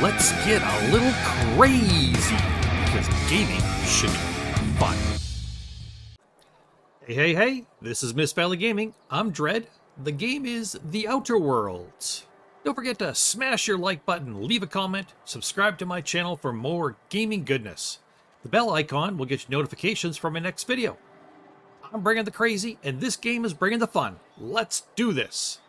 let's get a little crazy, because gaming should be fun. Hey, this is Miss Valley Gaming. I'm Dread. The game is The Outer Worlds. Don't forget to smash your like button, leave a comment, subscribe to my channel for more gaming goodness. The bell icon will get you notifications for my next video. I'm bringing the crazy, and this game is bringing the fun. Let's do this.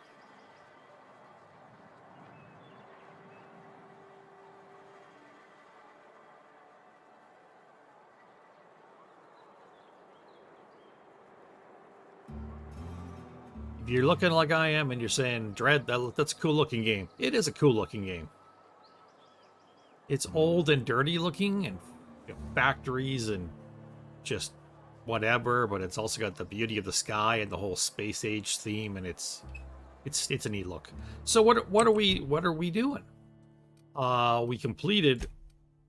If you're looking like I am and you're saying, Dread, that's a cool looking game. It is a cool looking game. It's old and dirty looking and factories and just whatever, but it's also got the beauty of the sky and the whole space age theme, and it's a neat look. So what are we doing? We completed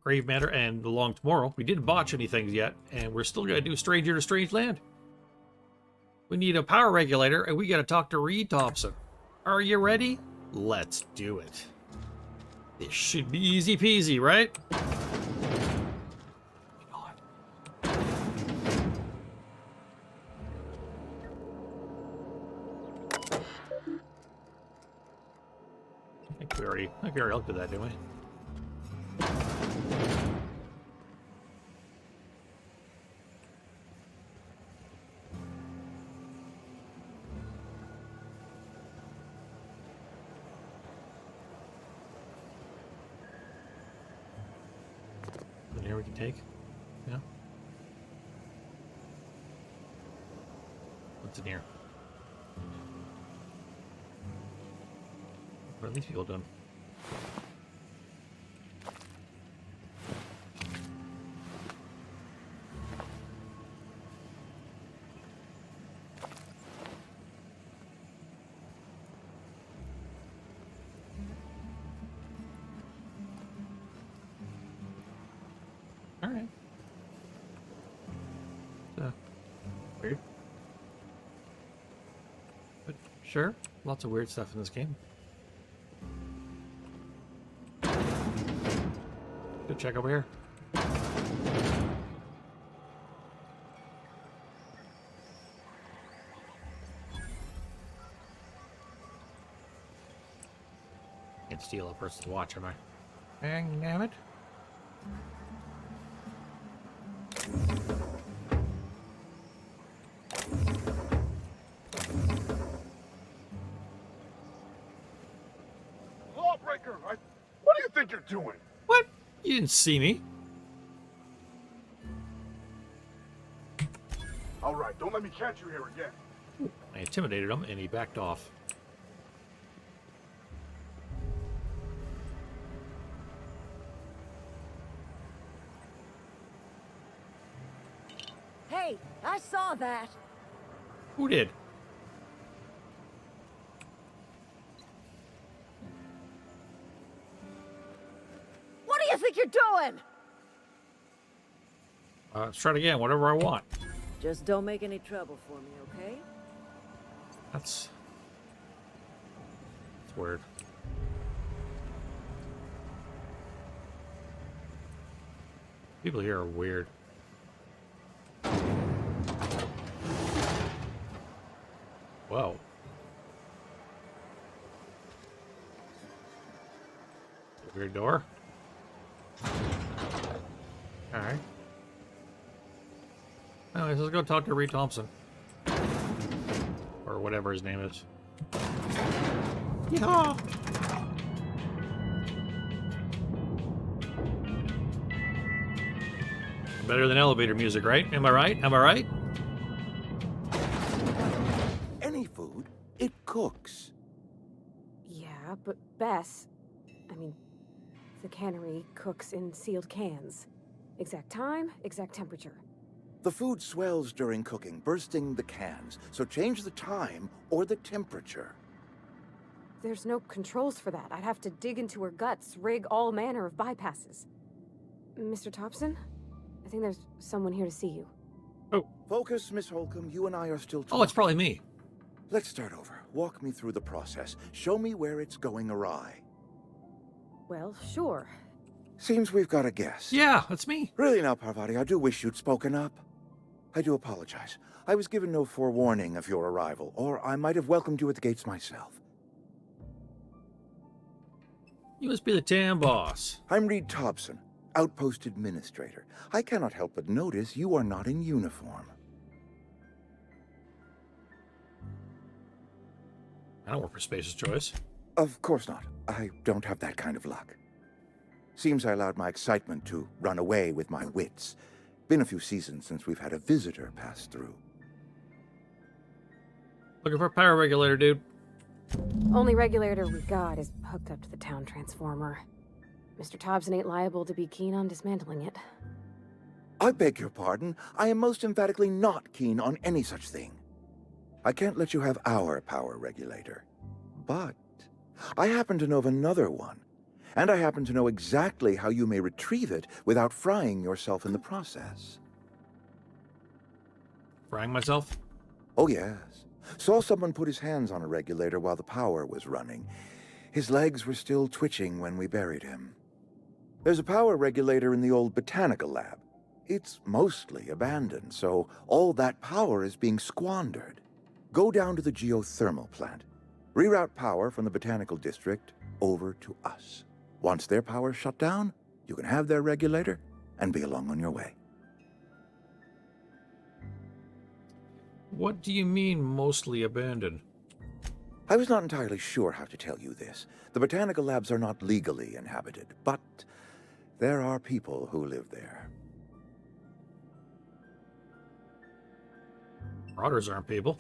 Grave Matter and The Long Tomorrow. We didn't botch anything yet, and we're still gonna do Stranger to Strange Land. We need a power regulator, and we gotta talk to Reed Thompson. Are you ready? Let's do it. This should be easy peasy, right? I think we already looked at that, didn't we? In here we can take? Yeah. What's in here? What are these people doing? All right. Weird. But sure, lots of weird stuff in this game. Go check over here. Can't steal a person's watch, am I? Dang damn it. Lawbreaker! What do you think you're doing? What? You didn't see me. All right, don't let me catch you here again. I intimidated him, and he backed off. Hey, I saw that. Who did? What do you think you're doing? Let's try it again, whatever I want. Just don't make any trouble for me, okay? That's weird. People here are weird. Whoa. Weird door. Alright. Anyways, let's go talk to Reed Thompson. Or whatever his name is. Yeah. Better than elevator music, right? Am I right? Am I right? Any food, it cooks. Yeah, but Bess, I mean, the cannery cooks in sealed cans. Exact time, exact temperature. The food swells during cooking, bursting the cans, so change the time or the temperature. There's no controls for that. I'd have to dig into her guts, rig all manner of bypasses. Mr. Thompson? I think there's someone here to see you. Oh. Focus, Miss Holcomb. You and I are still talking. Oh, it's probably me. Let's start over. Walk me through the process. Show me where it's going awry. Well, sure. Seems we've got a guest. Yeah, that's me. Really now, Parvati, I do wish you'd spoken up. I do apologize. I was given no forewarning of your arrival, or I might have welcomed you at the gates myself. You must be the town boss. I'm Reed Thompson, Outpost Administrator. I cannot help but notice you are not in uniform. I don't work for Spacer's Choice. Of course not. I don't have that kind of luck. Seems I allowed my excitement to run away with my wits. Been a few seasons since we've had a visitor pass through. Looking for a power regulator, dude. Only regulator we got is hooked up to the town transformer. Mr. Thompson ain't liable to be keen on dismantling it. I beg your pardon. I am most emphatically not keen on any such thing. I can't let you have our power regulator. But I happen to know of another one. And I happen to know exactly how you may retrieve it without frying yourself in the process. Frying myself? Oh, yes. Saw someone put his hands on a regulator while the power was running. His legs were still twitching when we buried him. There's a power regulator in the old botanical lab. It's mostly abandoned, so all that power is being squandered. Go down to the geothermal plant. Reroute power from the botanical district over to us. Once their power's shut down, you can have their regulator and be along on your way. What do you mean, mostly abandoned? I was not entirely sure how to tell you this. The botanical labs are not legally inhabited, but there are people who live there. Marauders aren't people.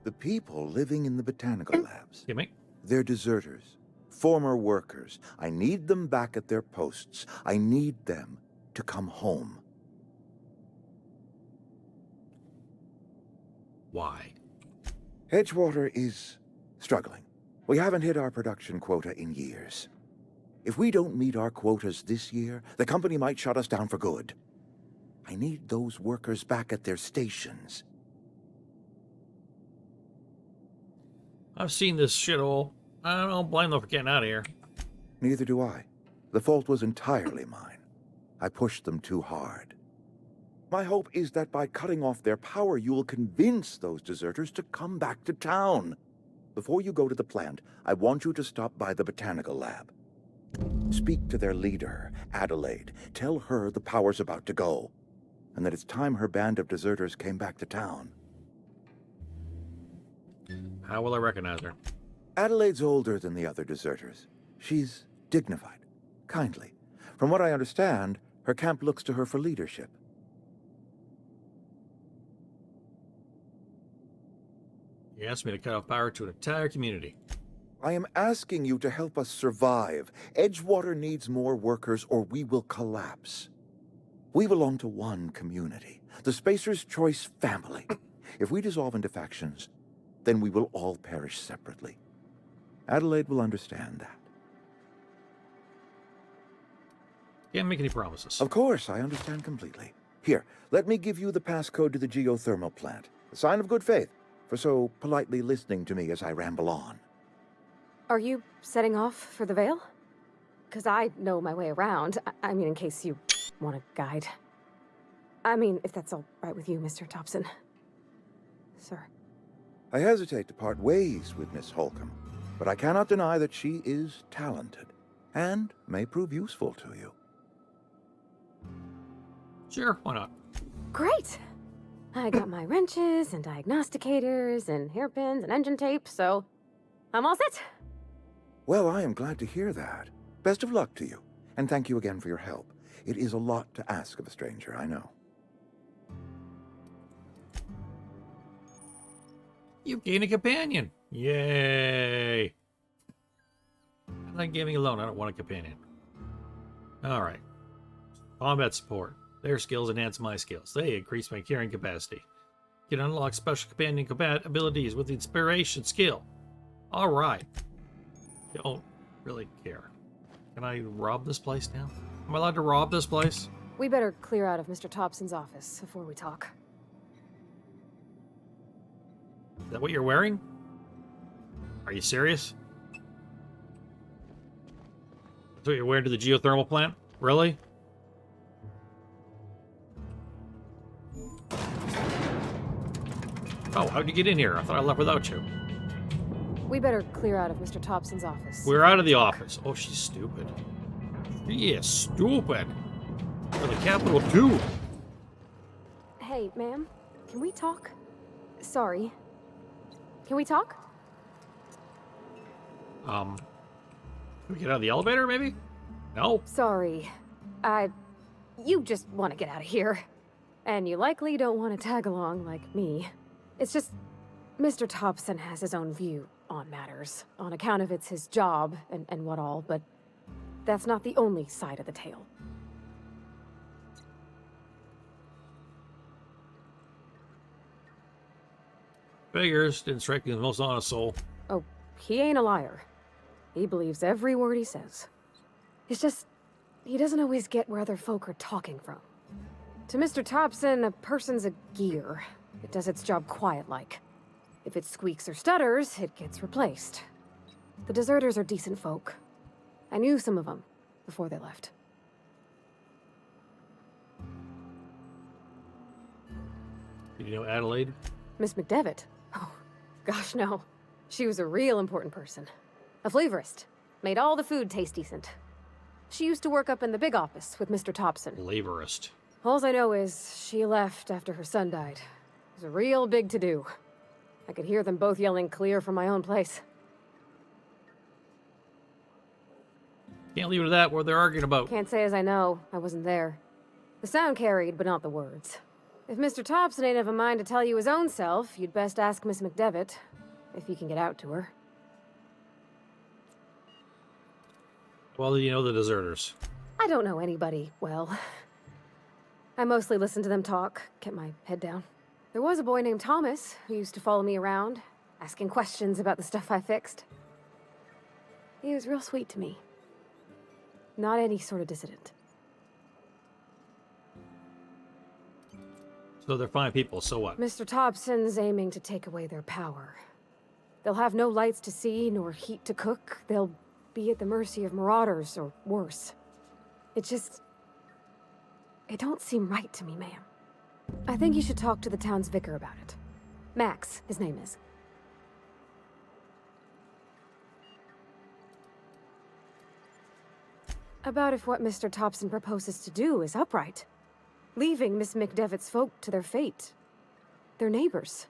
The people living in the botanical labs. You me? They're deserters, former workers. I need them back at their posts. I need them to come home. Why? Edgewater is struggling. We haven't hit our production quota in years. If we don't meet our quotas this year, the company might shut us down for good. I need those workers back at their stations. I've seen this shithole. I don't blame them for getting out of here. Neither do I. The fault was entirely mine. I pushed them too hard. My hope is that by cutting off their power, you will convince those deserters to come back to town. Before you go to the plant, I want you to stop by the botanical lab. Speak to their leader, Adelaide. Tell her the power's about to go, and that it's time her band of deserters came back to town. How will I recognize her? Adelaide's older than the other deserters. She's dignified, kindly. From what I understand, her camp looks to her for leadership. You asked me to cut off power to an entire community. I am asking you to help us survive. Edgewater needs more workers or we will collapse. We belong to one community, the Spacer's Choice family. If we dissolve into factions, then we will all perish separately. Adelaide will understand that. Can't make any promises. Of course, I understand completely. Here, let me give you the passcode to the geothermal plant. A sign of good faith for so politely listening to me as I ramble on. Are you setting off for the Vale? Because I know my way around. I mean, in case you want a guide. I mean, if that's all right with you, Mr. Thompson. Sir. I hesitate to part ways with Miss Holcomb, but I cannot deny that she is talented and may prove useful to you. Sure, why not? Great! I got my wrenches and diagnosticators and hairpins and engine tape, so I'm all set. Well, I am glad to hear that. Best of luck to you, and thank you again for your help. It is a lot to ask of a stranger, I know. You gain a companion. Yay. I'm not gaming alone. I don't want a companion. All right. Combat support. Their skills enhance my skills. They increase my carrying capacity. You can unlock special companion combat abilities with the inspiration skill. All right. Don't really care. Can I rob this place now? Am I allowed to rob this place? We better clear out of Mr. Thompson's office before we talk. Is that what you're wearing? Are you serious? So you're wearing to the geothermal plant? Really? Oh, how'd you get in here? I thought I left without you. We better clear out of Mr. Thompson's office. We're out of the office. Oh, she's stupid. She is stupid. For the capital too. Hey, ma'am, can we talk? Sorry. Can we talk? Can we get out of the elevator, maybe? No. Sorry. You just want to get out of here. And you likely don't want to tag along like me. It's just, Mr. Thompson has his own view on matters, on account of it's his job and what all, but that's not the only side of the tale. Figures. Didn't strike me as the most honest soul. Oh, he ain't a liar. He believes every word he says. It's just, he doesn't always get where other folk are talking from. To Mr. Thompson, a person's a gear. It does its job quiet-like. If it squeaks or stutters, it gets replaced. The deserters are decent folk. I knew some of them before they left. Did you know Adelaide? Miss McDevitt? Oh, gosh, no. She was a real important person. A flavorist. Made all the food taste decent. She used to work up in the big office with Mr. Thompson. Laborist. All I know is she left after her son died. It was a real big to-do. I could hear them both yelling clear from my own place. Can't leave it at that. What they're arguing about. Can't say as I know. I wasn't there. The sound carried, but not the words. If Mr. Thompson ain't of a mind to tell you his own self, you'd best ask Miss McDevitt, if you can get out to her. Well, you know the deserters. I don't know anybody well. I mostly listened to them talk, kept my head down. There was a boy named Thomas who used to follow me around, asking questions about the stuff I fixed. He was real sweet to me. Not any sort of dissident. So they're fine people, so what? Mr. Thompson's aiming to take away their power. They'll have no lights to see, nor heat to cook. They'll be at the mercy of marauders, or worse. It don't seem right to me, ma'am. I think you should talk to the town's vicar about it. Max, his name is. About if what Mr. Thompson proposes to do is upright. Leaving Miss McDevitt's folk to their fate. Their neighbors.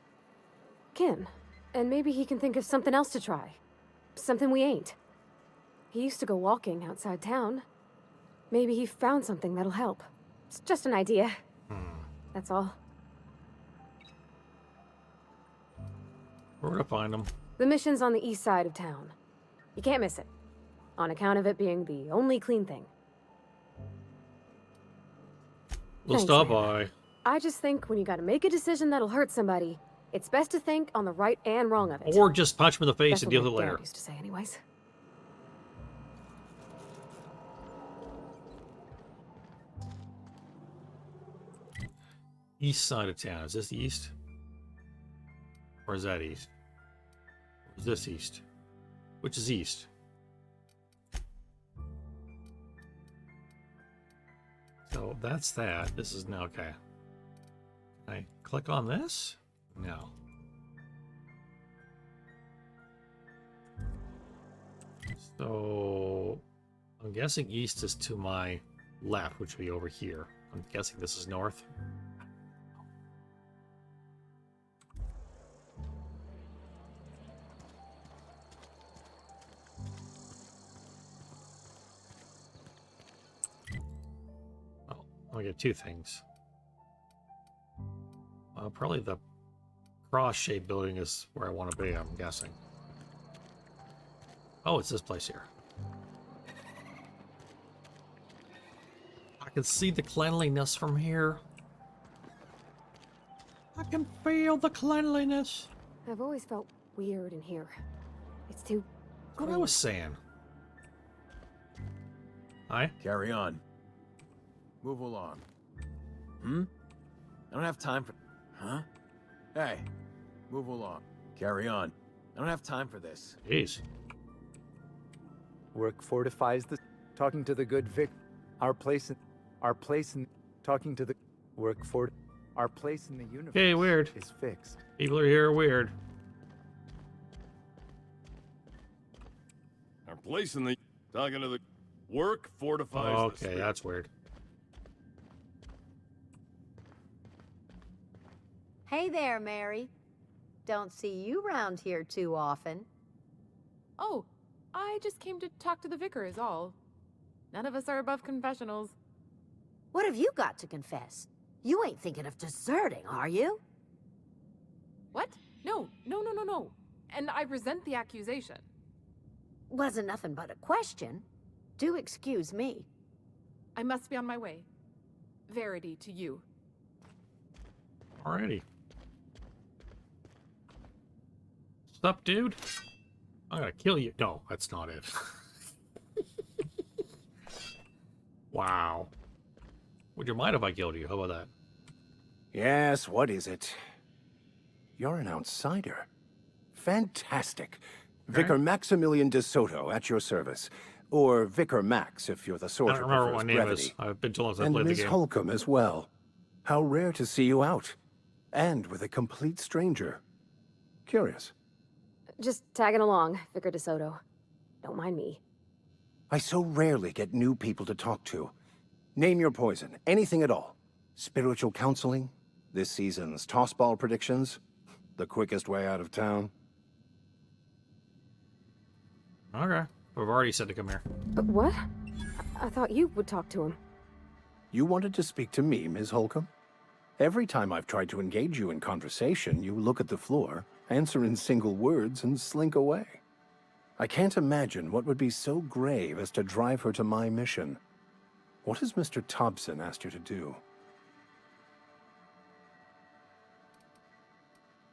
Kin. And maybe he can think of something else to try. Something we ain't. He used to go walking outside town. Maybe he found something that'll help. It's just an idea. That's all. We're gonna find them. The mission's on the east side of town. You can't miss it. On account of it being the only clean thing. We'll Thanks, stop ma'am. by. I just think when you gotta make a decision that'll hurt somebody, it's best to think on the right and wrong of it. Or just punch him in the face That's and what deal my with it later. dad used to say anyways. East side of town. Is this the east? Or is that east? Or is this east? Which is east? So that's that. This is now okay. Can I click on this? No. So I'm guessing east is to my left, which would be over here. I'm guessing this is north. I get two things. Probably the cross-shaped building is where I want to be, I'm guessing. Oh, it's this place here. I can see the cleanliness from here. I can feel the cleanliness. I've always felt weird in here. It's too What I was saying. Hi? Carry on. Move along. I don't have time for... Huh? Hey, move along. Carry on. I don't have time for this. Jeez. Work fortifies the talking to the good Vic. Our place in talking to the work for our place in the universe. Okay, weird. Is fixed. People are here weird. Our place in the talking to the work fortifies the Okay, spirit. that's weird. Hey there, Mary. Don't see you round here too often. Oh, I just came to talk to the vicar is all. None of us are above confessionals. What have you got to confess? You ain't thinking of deserting, are you? What? No. And I resent the accusation. Wasn't nothing but a question. Do excuse me. I must be on my way. Verity to you. Alrighty. What's up, dude? I'm gonna kill you. No, that's not it. Wow. Would you mind if I killed you? How about that? Yes, what is it? You're an outsider. Fantastic. Vicar Maximilian de Soto at your service. Or Vicar Max, if you're the I sort don't who remember what prefers my name brevity. is. I've been told since I And played the Ms. game. Holcomb as well. How rare to see you out. And with a complete stranger. Curious. Just tagging along, Vicar DeSoto. Don't mind me. I so rarely get new people to talk to. Name your poison, anything at all. Spiritual counseling, this season's tossball predictions, the quickest way out of town. Okay. I've already said to come here. But what? I thought you would talk to him. You wanted to speak to me, Ms. Holcomb? Every time I've tried to engage you in conversation, you look at the floor, answer in single words, and slink away. I can't imagine what would be so grave as to drive her to my mission. What has Mr. Thompson asked you to do?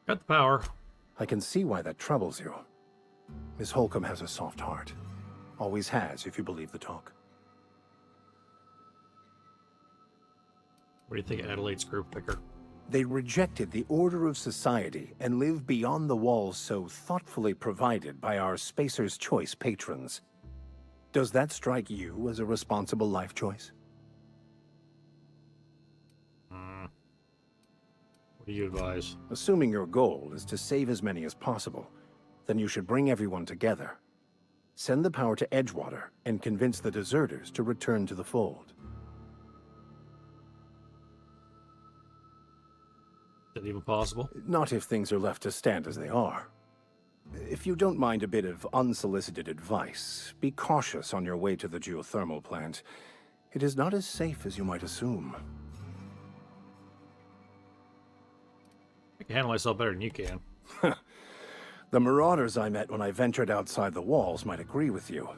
Got the power. I can see why that troubles you. Miss Holcomb has a soft heart. Always has, if you believe the talk. What do you think of Adelaide's group, Vicar? They rejected the order of society and live beyond the walls so thoughtfully provided by our Spacer's Choice patrons. Does that strike you as a responsible life choice? What do you advise? Assuming your goal is to save as many as possible, then you should bring everyone together. Send the power to Edgewater and convince the deserters to return to the fold. Is that even possible? Not if things are left to stand as they are. If you don't mind a bit of unsolicited advice, be cautious on your way to the geothermal plant. It is not as safe as you might assume. I can handle myself better than you can. The marauders I met when I ventured outside the walls might agree with you.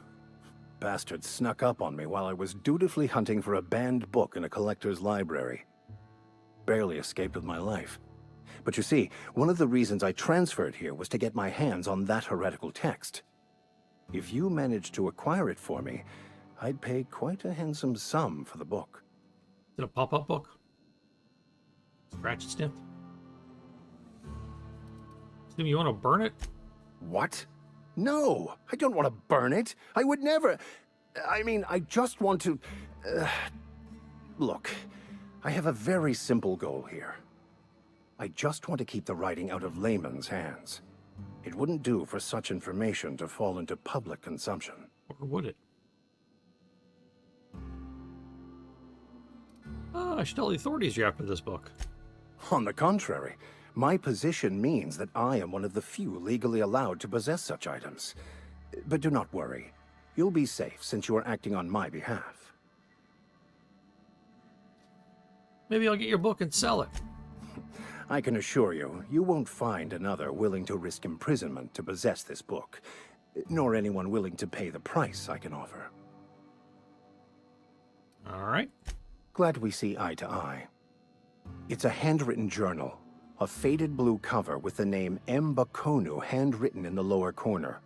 Bastards snuck up on me while I was dutifully hunting for a banned book in a collector's library. Barely escaped with my life. But you see, one of the reasons I transferred here was to get my hands on that heretical text. If you managed to acquire it for me, I'd pay quite a handsome sum for the book. Is it a pop-up book? Scratch and sniff? Assume you want to burn it? What? No, I don't want to burn it. I would never. I mean, I just want to... Look, I have a very simple goal here. I just want to keep the writing out of layman's hands. It wouldn't do for such information to fall into public consumption. Or would it? I should tell the authorities you're after this book. On the contrary, my position means that I am one of the few legally allowed to possess such items. But do not worry. You'll be safe since you are acting on my behalf. Maybe I'll get your book and sell it. I can assure you, you won't find another willing to risk imprisonment to possess this book, nor anyone willing to pay the price I can offer. All right. Glad we see eye to eye. It's a handwritten journal, a faded blue cover with the name M. Bakonu handwritten in the lower corner.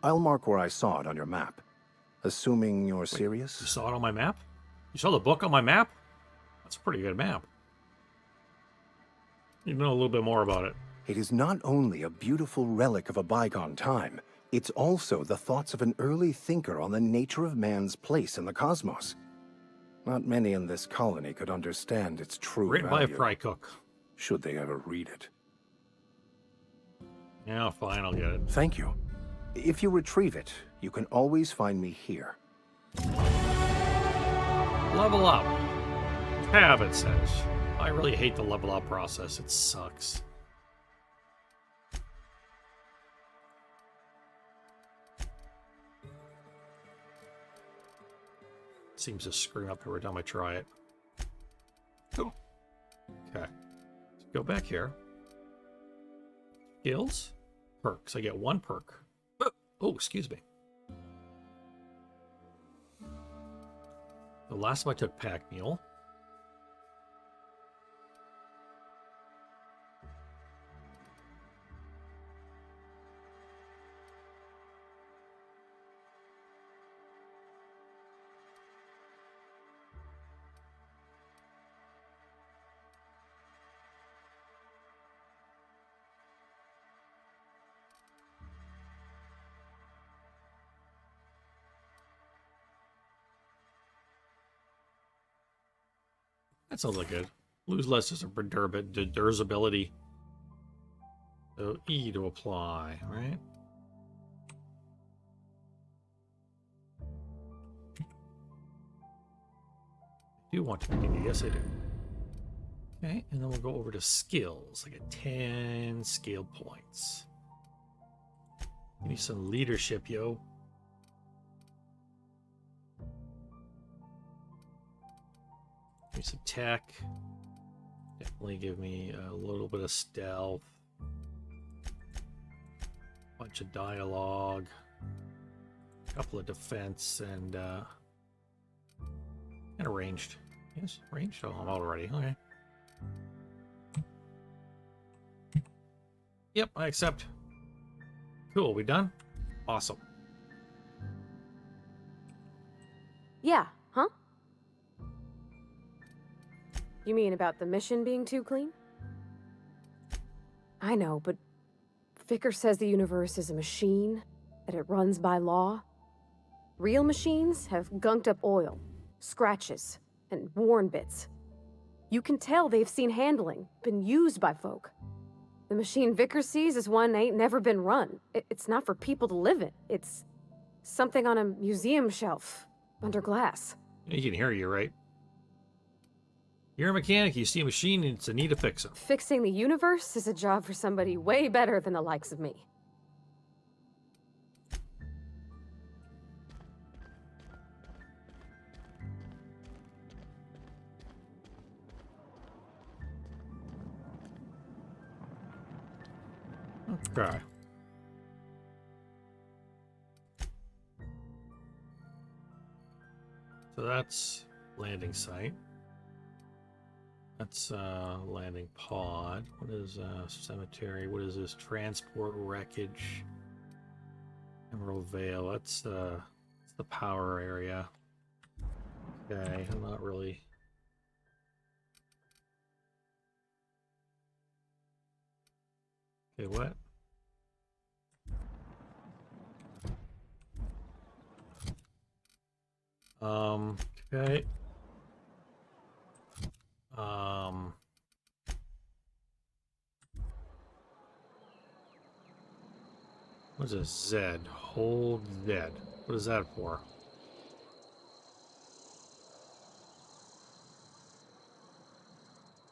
I'll mark where I saw it on your map. Assuming you're serious? You saw it on my map? You saw the book on my map? That's a pretty good map. You know a little bit more about it. It is not only a beautiful relic of a bygone time, It's also the thoughts of an early thinker on the nature of man's place in the cosmos. Not many in this colony could understand its true Written by a value, fry cook. should they ever read it. Yeah, fine, I'll get it. Thank you. If you retrieve it, you can always find me here. Level up. Tab, it says. I really hate the level up process. It sucks. Seems to scream up every time I try it. Okay. Let's go back here. Skills. Perks. I get 1 perk. Oh, excuse me. The last time I took Pack Mule. That sounds like good. Lose less is a durability. So E to apply, right? I do want to continue. Yes, I do. Okay, and then we'll go over to skills. I get 10 skill points. Give me some leadership, yo. Give me some tech. Definitely give me a little bit of stealth. Bunch of dialogue. A couple of defense and ranged. Yes, ranged? Oh, I'm already. Okay. Yep, I accept. Cool, we done? Awesome. Yeah, huh? You mean about the mission being too clean? I know, but Vicar says the universe is a machine, that it runs by law. Real machines have gunked up oil, scratches, and worn bits. You can tell they've seen handling, been used by folk. The machine Vicar sees is one ain't never been run. It's not for people to live in. It's something on a museum shelf, under glass. You can hear you, right? You're a mechanic, you see a machine, and it's a need to fix it. Fixing the universe is a job for somebody way better than the likes of me. Okay. So that's landing site. That's landing pod. What is cemetery? What is this? Transport wreckage. Emerald Vale. That's the power area. Okay, I'm not really. Okay, what? Okay. What's a Z? Hold Z. What is that for?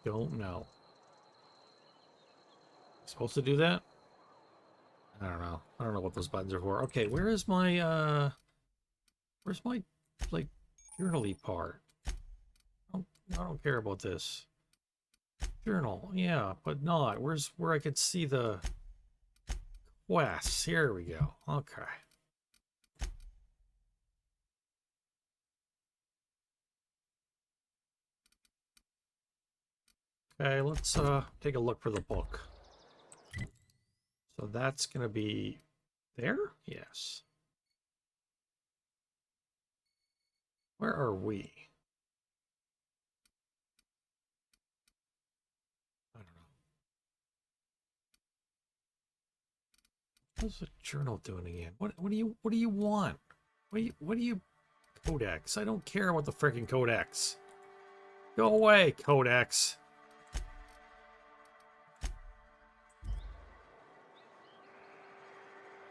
Don't know. Supposed to do that? I don't know. I don't know what those buttons are for. Okay, where's my like journal-y part? I don't care about this. Journal, yeah, but not. Where's where I could see the quests? Here we go. Okay. Okay, let's take a look for the book. So that's gonna be there? Yes. Where are we? I don't know. What's the journal doing again? What do you want? What do you Codex? I don't care about the freaking Codex. Go away, Codex.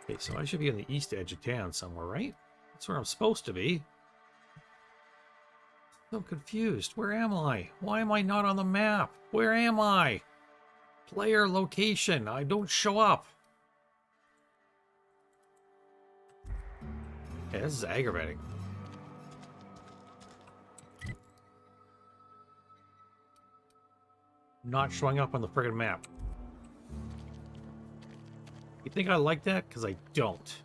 Okay, so I should be on the east edge of town somewhere, right? That's where I'm supposed to be. So confused. Where am I? Why am I not on the map? Where am I? Player location. I don't show up. Okay, this is aggravating. Not showing up on the friggin' map. You think I like that? Because I don't.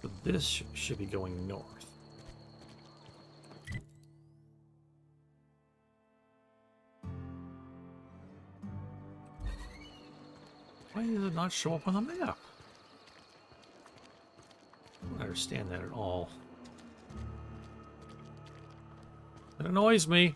So this should be going north. Why does it not show up on the map? I don't understand that at all. It annoys me.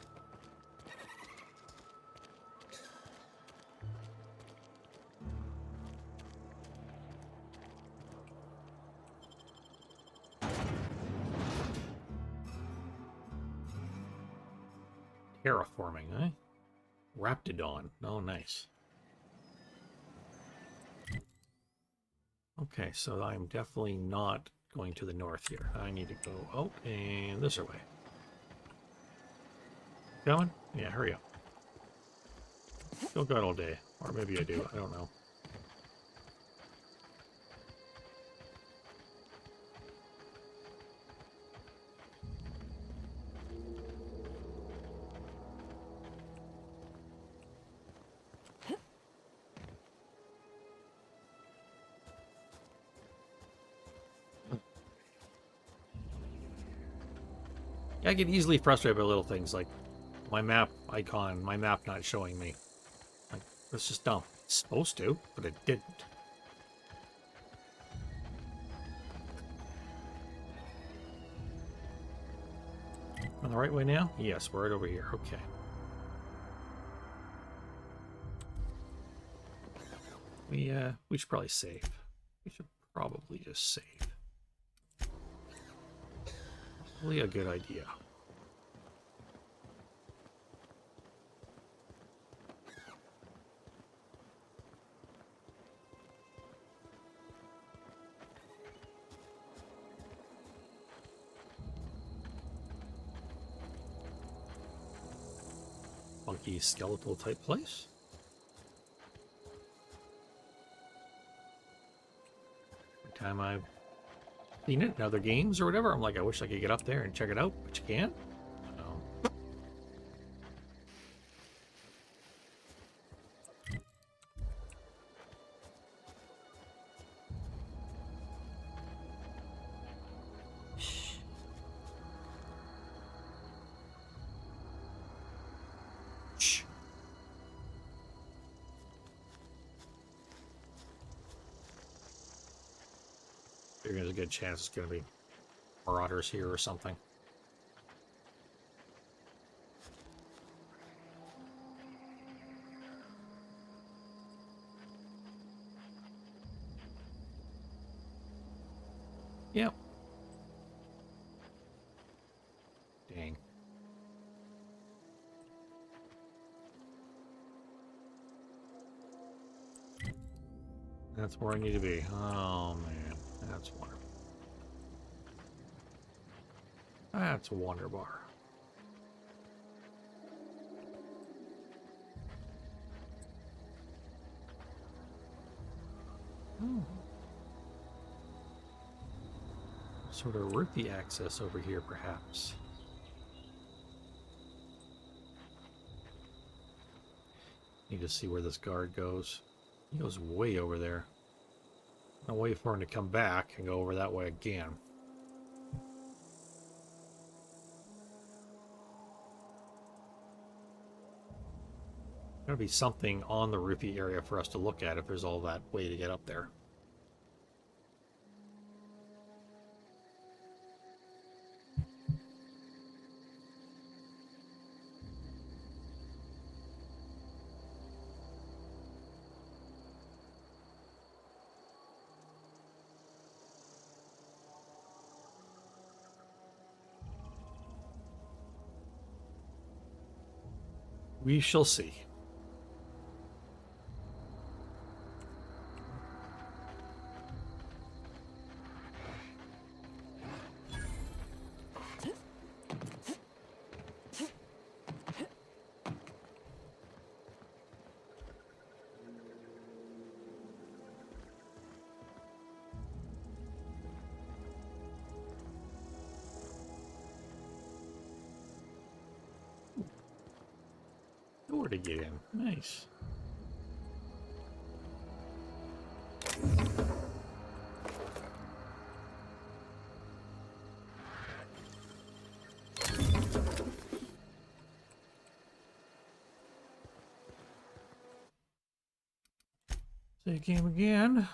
Terraforming, eh? Raptidon. Oh, nice. Okay, so I'm definitely not going to the north here. I need to go out and this way. Coming? Yeah, hurry up. Still got all day. Or maybe I do. I don't know. I get easily frustrated by little things like my map icon, my map not showing me. Like, that's just dumb. It's supposed to, but it didn't. On the right way now? Yes, we're right over here. Okay. We should probably save. We should probably just save. Probably a good idea. Funky skeletal type place. Every time I've seen it in other games or whatever, I'm like, I wish I could get up there and check it out, but you can't. So. Shh. Shh. There's a good chance it's going to be marauders here or something. Yep. Dang. That's where I need to be. Oh, man. That's wonderful. That's a wonder bar. Oh. Sort of rupee access over here, perhaps. Need to see where this guard goes. He goes way over there. I'll wait for him to come back and go over that way again. There'll be something on the rupee area for us to look at if there's all that way to get up there. We shall see. Door to get in. Nice. Save game again.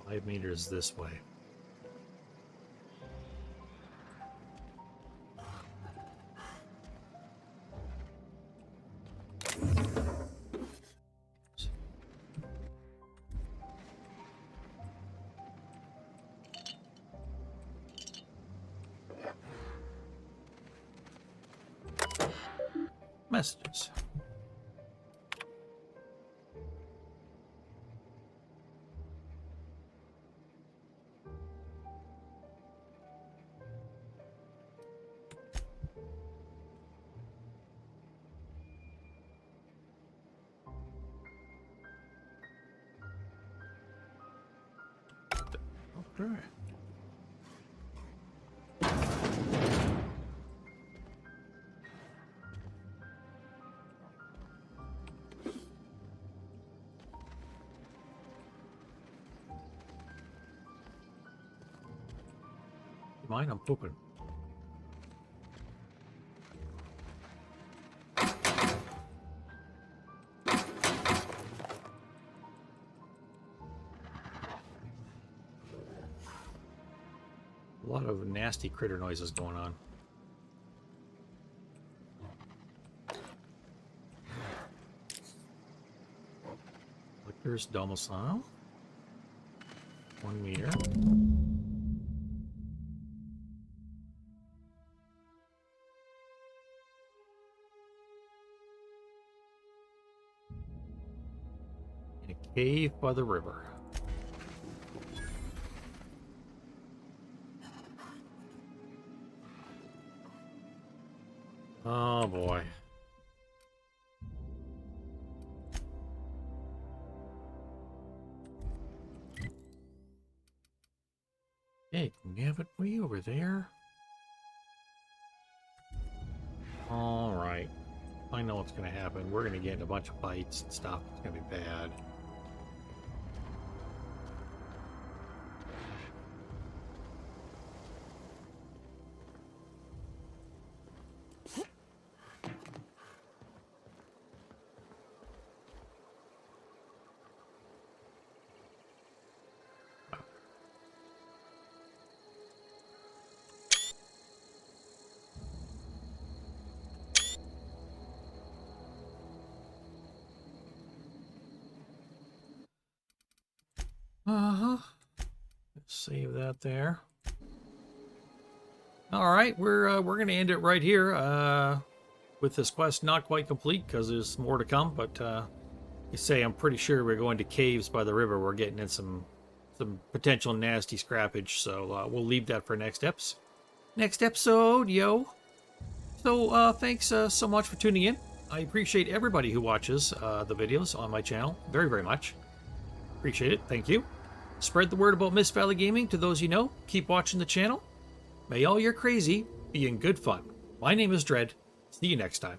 Five meters this way. Messages. Okay. Mine, I'm pooping. A lot of nasty critter noises going on. Collector's domicile. 1 meter. In a cave by the river. Oh boy. Hey, can we have it way over there? Alright. I know what's gonna happen. We're gonna get in a bunch of fights and stuff. It's gonna be bad. Let's save that there. All right, we're gonna end it right here. With this quest not quite complete because there's more to come. But you say I'm pretty sure we're going to caves by the river. We're getting in some potential nasty scrappage. So we'll leave that for next episode, yo. So thanks so much for tuning in. I appreciate everybody who watches the videos on my channel very, very much. Appreciate it. Thank you. Spread the word about Mist Valley Gaming to those you know. Keep watching the channel. May all your crazy be in good fun. My name is Dread. See you next time.